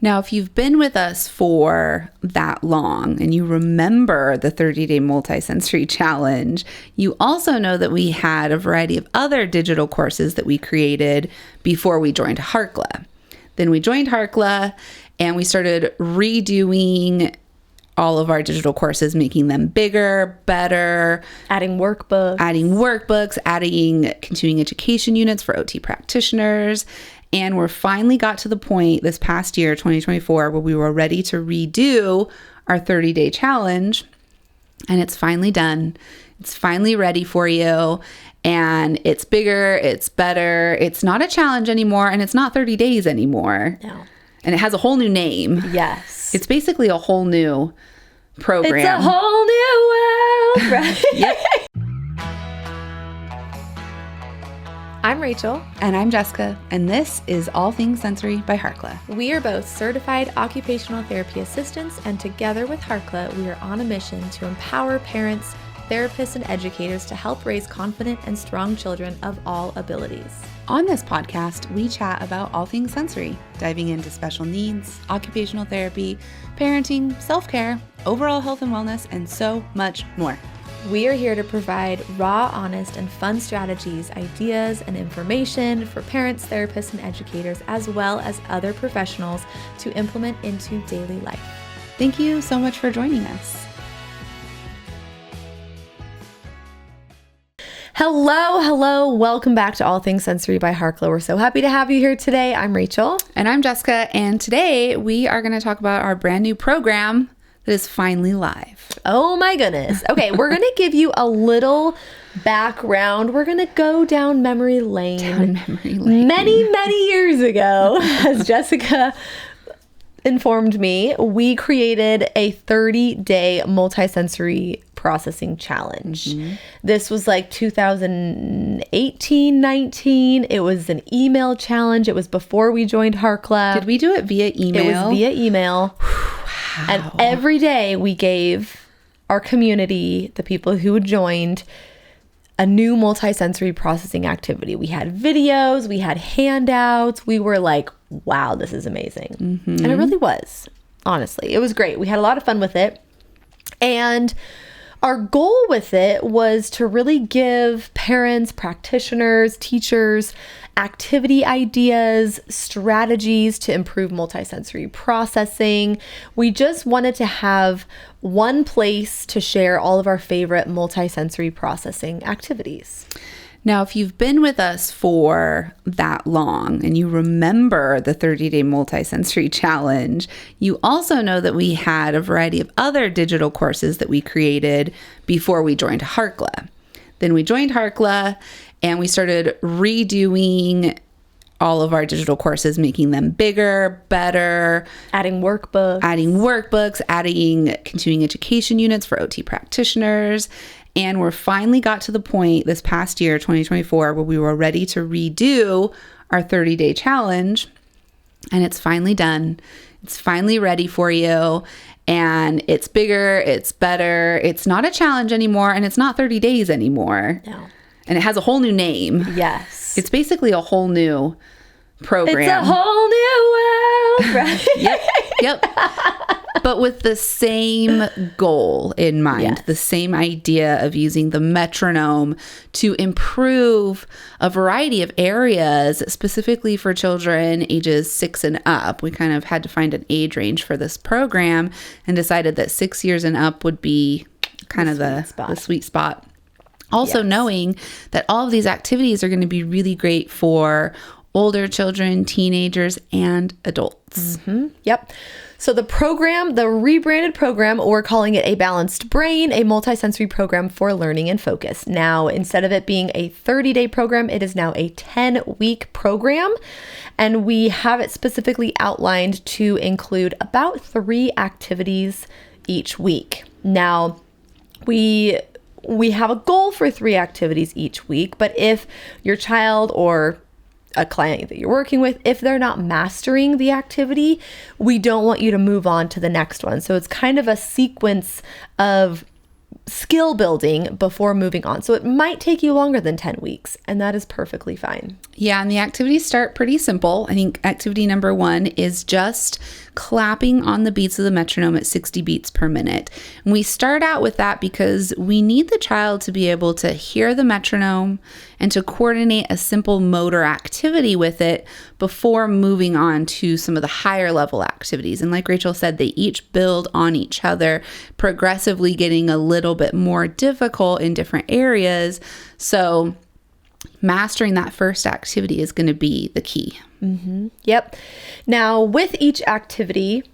Now, if you've been with us for that long and you remember the 30-day multisensory challenge, you also know that we had a variety of other digital courses that we created before we joined Harkla. Then we joined Harkla and we started redoing all of our digital courses, making them bigger, better, adding workbooks, adding continuing education units for OT practitioners. And we're finally got to the point this past year, 2024, where we were ready to redo our 30-day challenge. And it's finally done. It's finally ready for you. And it's bigger, it's better. It's not a challenge anymore, and it's not 30 days anymore. No. And it has a whole new name. Yes. It's basically a whole new program. It's a whole new world, right? Yep. I'm Rachel. And I'm Jessica, and this is All Things Sensory by Harkla. We are both certified occupational therapy assistants, and together with Harkla, we are on a mission to empower parents, therapists, and educators to help raise confident and strong children of all abilities. On this podcast, we chat about all things sensory, diving into special needs, occupational therapy, parenting, self-care, overall health and wellness, and so much more. We are here to provide raw, honest, and fun strategies, ideas, and information for parents, therapists, and educators, as well as other professionals to implement into daily life. Thank you so much for joining us. Hello. Welcome back to All Things Sensory by Harkla. We're so happy to have you here today. I'm Rachel. And I'm Jessica. And today we are going to talk about our brand new program that is finally live. Oh my goodness. Okay, we're going to give you a little background. We're going to go down memory lane. Many years ago, as Jessica informed me, we created a 30-day multisensory processing challenge. Mm-hmm. This was like 2018, 19. It was an email challenge. It was before we joined Harkla. Did we do it via email? It was via email. Wow. And every day we gave our community, the people who joined, a new multisensory processing activity. We had videos, we had handouts. We were like, wow, this is amazing. Mm-hmm. And it really was, honestly. It was great. We had a lot of fun with it. And our goal with it was to really give parents, practitioners, teachers, activity ideas, strategies to improve multisensory processing. We just wanted to have one place to share all of our favorite multisensory processing activities. Now, if you've been with us for that long and you remember the 30-day multisensory challenge, you also know that we had a variety of other digital courses that we created before we joined Harkla. Then we joined Harkla and we started redoing all of our digital courses, making them bigger, better, adding workbooks, adding continuing education units for OT practitioners. And we're finally got to the point this past year, 2024, where we were ready to redo our 30-day challenge. And it's finally done. It's finally ready for you. And it's bigger, it's better. It's not a challenge anymore, and it's not 30 days anymore. No. And it has a whole new name. Yes. It's basically a whole new program. It's a whole new world, right? Yep. But with the same goal in mind, yes. The same idea of using the metronome to improve a variety of areas, specifically for children ages 6 and up. We kind of had to find an age range for this program and decided that 6 years and up would be kind of the sweet spot. Also, yes. Knowing that all of these activities are going to be really great for older children, teenagers, and adults. Mm-hmm. Yep. So the program, the rebranded program, we're calling it A Balanced Brain, a multisensory program for learning and focus. Now, instead of it being a 30-day program, it is now a 10-week program. And we have it specifically outlined to include about 3 activities each week. Now, we have a goal for 3 activities each week, but if your child or a client that you're working with, if they're not mastering the activity, we don't want you to move on to the next one. So it's kind of a sequence of skill building before moving on. So it might take you longer than 10 weeks, and that is perfectly fine. Yeah, and the activities start pretty simple. I think activity number 1 is just clapping on the beats of the metronome at 60 beats per minute. And we start out with that because we need the child to be able to hear the metronome and to coordinate a simple motor activity with it before moving on to some of the higher level activities. And like Rachel said, they each build on each other, progressively getting a little bit more difficult in different areas. So mastering that first activity is going to be the key. Yep. Now, with each activity,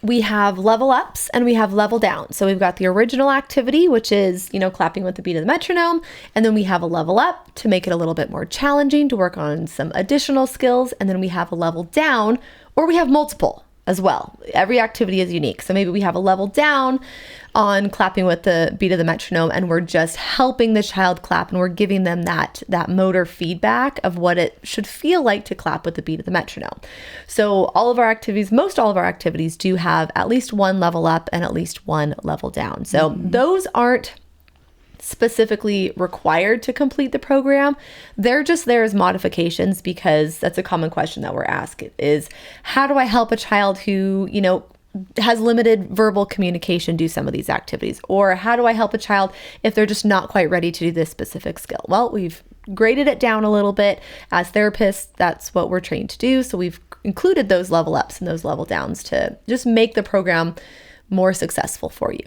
we have level ups and we have level downs. So we've got the original activity, which is, clapping with the beat of the metronome. And then we have a level up to make it a little bit more challenging to work on some additional skills. And then we have a level down, or we have multiple as well. Every activity is unique. So maybe we have a level down on clapping with the beat of the metronome, and we're just helping the child clap, and we're giving them that motor feedback of what it should feel like to clap with the beat of the metronome. So most all of our activities do have at least one level up and at least one level down. So those aren't specifically required to complete the program. They're just there as modifications, because that's a common question that we're asked is, how do I help a child who, has limited verbal communication do some of these activities? Or how do I help a child if they're just not quite ready to do this specific skill? Well, we've graded it down a little bit. As therapists, that's what we're trained to do. So we've included those level ups and those level downs to just make the program more successful for you.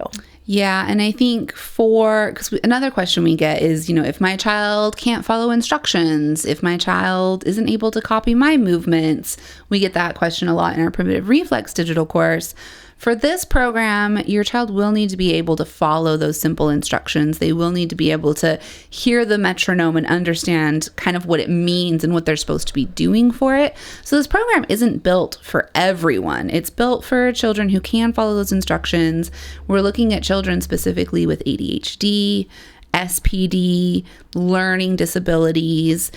Yeah. And I think because another question we get is, if my child can't follow instructions, if my child isn't able to copy my movements, we get that question a lot in our primitive reflex digital course. For this program, your child will need to be able to follow those simple instructions. They will need to be able to hear the metronome and understand kind of what it means and what they're supposed to be doing for it. So this program isn't built for everyone. It's built for children who can follow those instructions. We're looking at children specifically with ADHD, SPD, learning disabilities,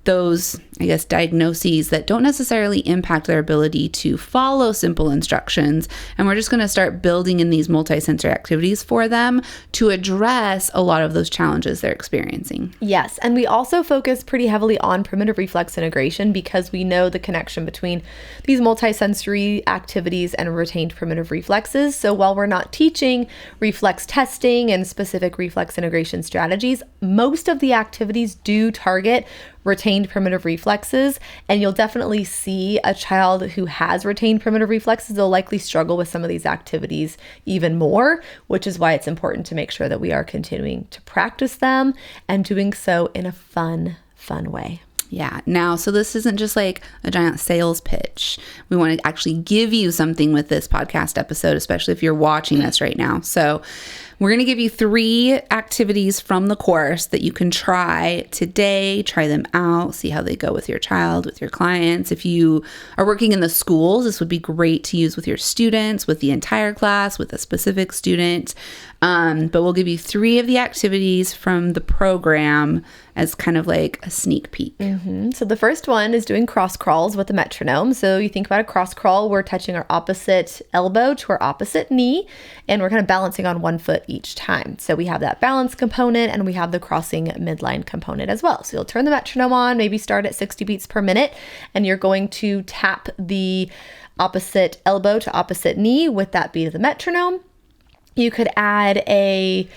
those, diagnoses that don't necessarily impact their ability to follow simple instructions. And we're just going to start building in these multisensory activities for them to address a lot of those challenges they're experiencing. Yes. And we also focus pretty heavily on primitive reflex integration, because we know the connection between these multisensory activities and retained primitive reflexes. So while we're not teaching reflex testing and specific reflex integration strategies, most of the activities do target retained primitive reflexes, and you'll definitely see a child who has retained primitive reflexes, they'll likely struggle with some of these activities even more, which is why it's important to make sure that we are continuing to practice them and doing so in a fun way. Yeah. Now, so this isn't just like a giant sales pitch. We want to actually give you something with this podcast episode, especially if you're watching us right now. So we're going to give you 3 activities from the course that you can try today. Try them out, see how they go with your child, with your clients. If you are working in the schools, this would be great to use with your students, with the entire class, with a specific student. But we'll give you 3 of the activities from the program as kind of like a sneak peek. So the first one is doing cross crawls with the metronome. So you think about a cross crawl, we're touching our opposite elbow to our opposite knee, and we're kind of balancing on one foot each time. So we have that balance component, and we have the crossing midline component as well. So you'll turn the metronome on, maybe start at 60 beats per minute, and you're going to tap the opposite elbow to opposite knee with that beat of the metronome. You could add a,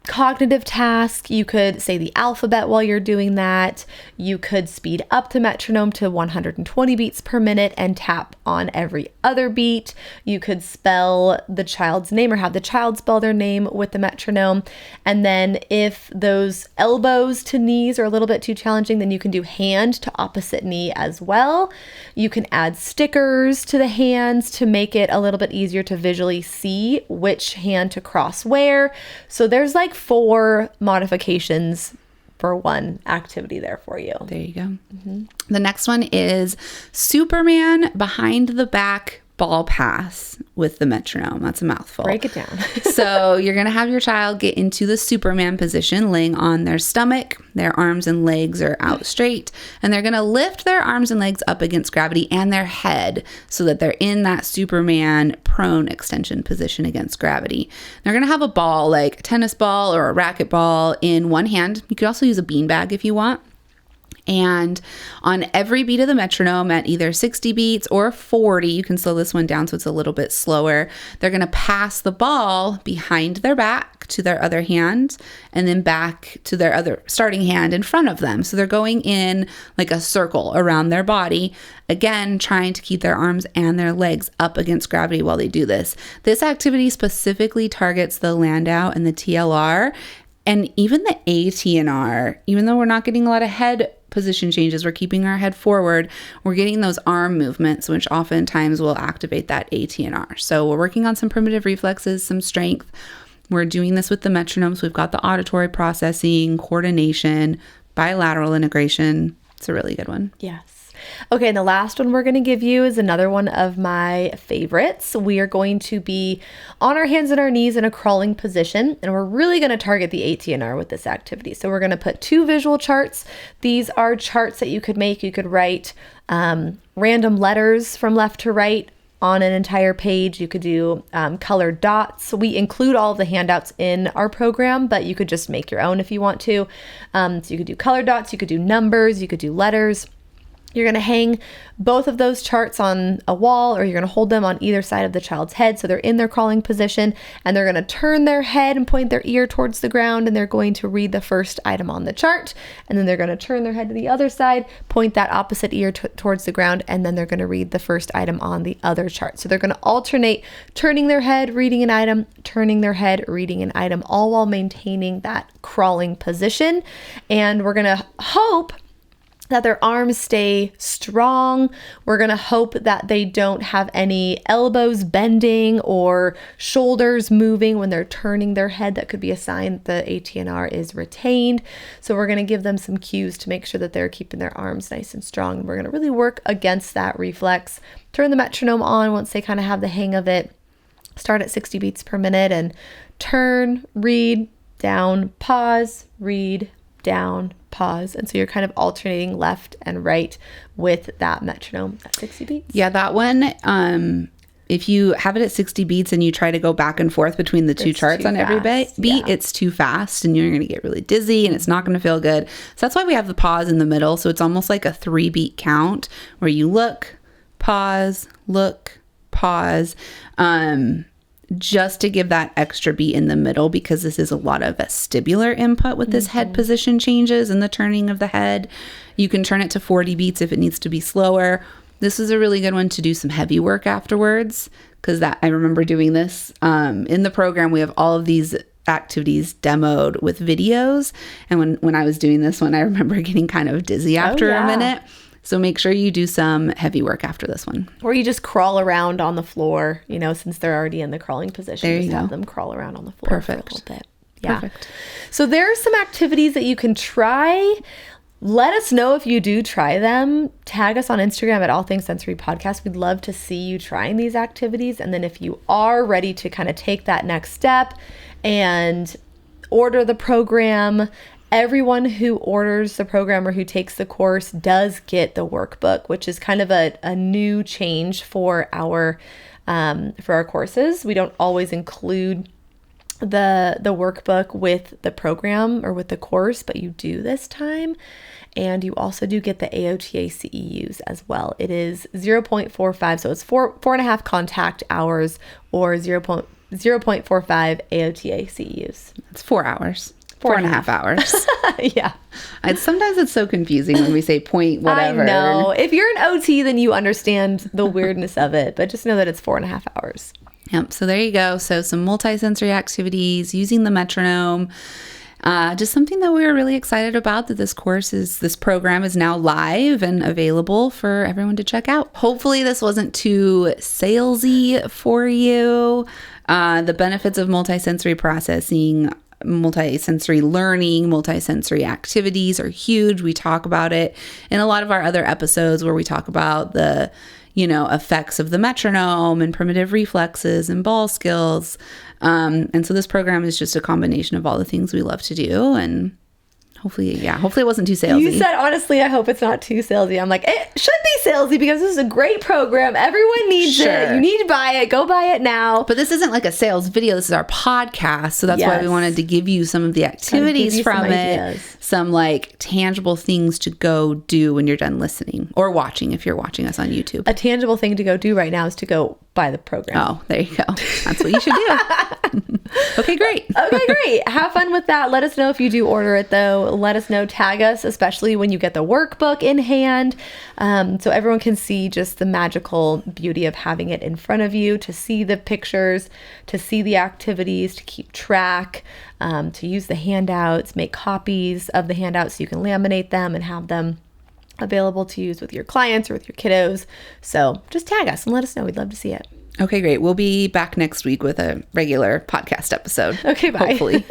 cognitive task. You could say the alphabet while you're doing that. You could speed up the metronome to 120 beats per minute and tap on every other beat. You could spell the child's name or have the child spell their name with the metronome. And then if those elbows to knees are a little bit too challenging, then you can do hand to opposite knee as well. You can add stickers to the hands to make it a little bit easier to visually see which hand to cross where. So there's like 4 modifications for one activity there for you. There you go. The next one is Superman behind the back ball pass with the metronome. That's a mouthful. Break it down. So you're going to have your child get into the Superman position, laying on their stomach. Their arms and legs are out straight, and they're going to lift their arms and legs up against gravity and their head so that they're in that Superman prone extension position against gravity. They're going to have a ball, like a tennis ball or a racquetball, in one hand. You could also use a beanbag if you want. And on every beat of the metronome, at either 60 beats or 40, you can slow this one down so it's a little bit slower, they're going to pass the ball behind their back to their other hand and then back to their other starting hand in front of them. So they're going in like a circle around their body, again, trying to keep their arms and their legs up against gravity while they do this. This activity specifically targets the Landau and the TLR, and even the ATNR. Even though we're not getting a lot of head position changes, we're keeping our head forward, we're getting those arm movements, which oftentimes will activate that ATNR. So we're working on some primitive reflexes, some strength. We're doing this with the metronomes. We've got the auditory processing, coordination, bilateral integration. It's a really good one. Yes. Okay, and the last one we're going to give you is another one of my favorites. We are going to be on our hands and our knees in a crawling position, and we're really going to target the ATNR with this activity. So we're going to put 2 visual charts. These are charts that you could make. You could write random letters from left to right on an entire page. You could do colored dots. So we include all of the handouts in our program, but you could just make your own if you want to. So you could do colored dots, you could do numbers, you could do letters. You're going to hang both of those charts on a wall, or you're going to hold them on either side of the child's head so they're in their crawling position, and they're going to turn their head and point their ear towards the ground, and they're going to read the first item on the chart, and then they're going to turn their head to the other side, point that opposite ear towards the ground, and then they're going to read the first item on the other chart. So they're going to alternate turning their head, reading an item, turning their head, reading an item, all while maintaining that crawling position. And we're going to hope that their arms stay strong. We're going to hope that they don't have any elbows bending or shoulders moving when they're turning their head. That could be a sign that the ATNR is retained. So we're going to give them some cues to make sure that they're keeping their arms nice and strong. And we're going to really work against that reflex. Turn the metronome on once they kind of have the hang of it. Start at 60 beats per minute and turn, read, down, pause, read, down, pause. And so you're kind of alternating left and right with that metronome at 60 beats. Yeah, that one, if you have it at 60 beats and you try to go back and forth between the two charts on every beat, it's too fast and you're going to get really dizzy and it's not going to feel good. So that's why we have the pause in the middle. So it's almost like a 3-beat count where you look, pause, just to give that extra beat in the middle, because this is a lot of vestibular input with this head position changes and the turning of the head. You can turn it to 40 beats if it needs to be slower. This is a really good one to do some heavy work afterwards, because I remember doing this in the program. We have all of these activities demoed with videos, and when I was doing this one, I remember getting kind of dizzy after a minute. So make sure you do some heavy work after this one. Or you just crawl around on the floor, since they're already in the crawling position. There you just go. have them crawl around on the floor for a little bit. Yeah. Perfect. So there are some activities that you can try. Let us know if you do try them. Tag us on Instagram at All Things Sensory Podcast. We'd love to see you trying these activities. And then if you are ready to kind of take that next step and order the program, everyone who orders the program or who takes the course does get the workbook, which is kind of a new change for our courses. We don't always include the workbook with the program or with the course, but you do this time. And you also do get the AOTA CEUs as well. It is 0.45, so it's 4.5 contact hours, or 0.45 AOTA CEUs. It's 4 hours. 4.5 hours. Yeah. Sometimes it's so confusing when we say point whatever. I know. If you're an OT, then you understand the weirdness of it, but just know that it's 4.5 hours. Yep. So there you go. So some multisensory activities using the metronome. Just something that we were really excited about, that this program is now live and available for everyone to check out. Hopefully this wasn't too salesy for you. The benefits of multisensory processing, multisensory learning, multisensory activities are huge. We talk about it in a lot of our other episodes where we talk about the effects of the metronome and primitive reflexes and ball skills. And so this program is just a combination of all the things we love to do. And hopefully it wasn't too salesy. You said, honestly, I hope it's not too salesy. I'm like, it should be salesy because this is a great program. Everyone needs it. You need to buy it. Go buy it now. But this isn't like a sales video. This is our podcast. So that's why we wanted to give you some of the activities from it. Some like tangible things to go do when you're done listening or watching if you're watching us on YouTube. A tangible thing to go do right now is to go buy the program. Oh, there you go. That's what you should do. Okay, great. Okay, great. Have fun with that. Let us know if you do order it, though. Let us know. Tag us, especially when you get the workbook in hand, so everyone can see just the magical beauty of having it in front of you, to see the pictures, to see the activities, to keep track, to use the handouts, make copies of the handouts so you can laminate them and have them available to use with your clients or with your kiddos. So just tag us and let us know. We'd love to see it. Okay, great. We'll be back next week with a regular podcast episode. Okay, bye. Hopefully.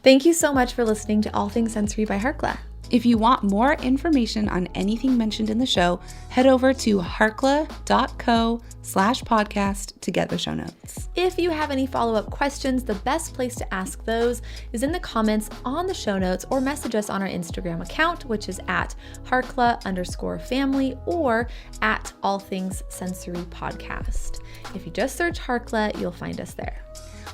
Thank you so much for listening to All Things Sensory by Harkla. If you want more information on anything mentioned in the show, head over to harkla.co/podcast to get the show notes. If you have any follow-up questions, the best place to ask those is in the comments on the show notes, or message us on our Instagram account, which is at Harkla_family or at All Things Sensory Podcast. If you just search Harkla, you'll find us there.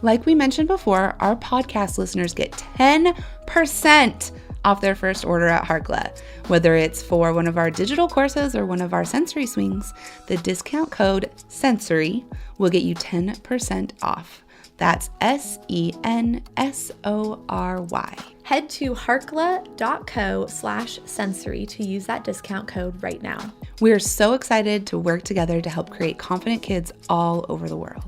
Like we mentioned before, our podcast listeners get 10% off their first order at Harkla. Whether it's for one of our digital courses or one of our sensory swings, the discount code SENSORY will get you 10% off. That's SENSORY. Head to harkla.co/sensory to use that discount code right now. We are so excited to work together to help create confident kids all over the world.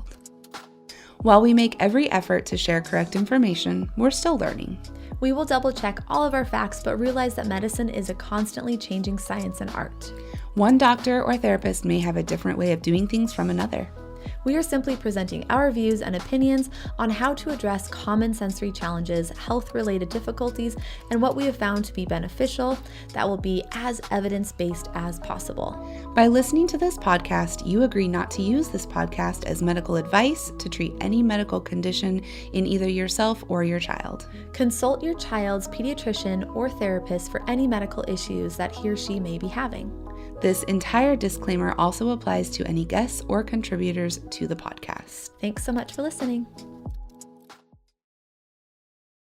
While we make every effort to share correct information, we're still learning. We will double check all of our facts, but realize that medicine is a constantly changing science and art. One doctor or therapist may have a different way of doing things from another. We are simply presenting our views and opinions on how to address common sensory challenges, health-related difficulties, and what we have found to be beneficial that will be as evidence-based as possible. By listening to this podcast, you agree not to use this podcast as medical advice to treat any medical condition in either yourself or your child. Consult your child's pediatrician or therapist for any medical issues that he or she may be having. This entire disclaimer also applies to any guests or contributors to the podcast. Thanks so much for listening.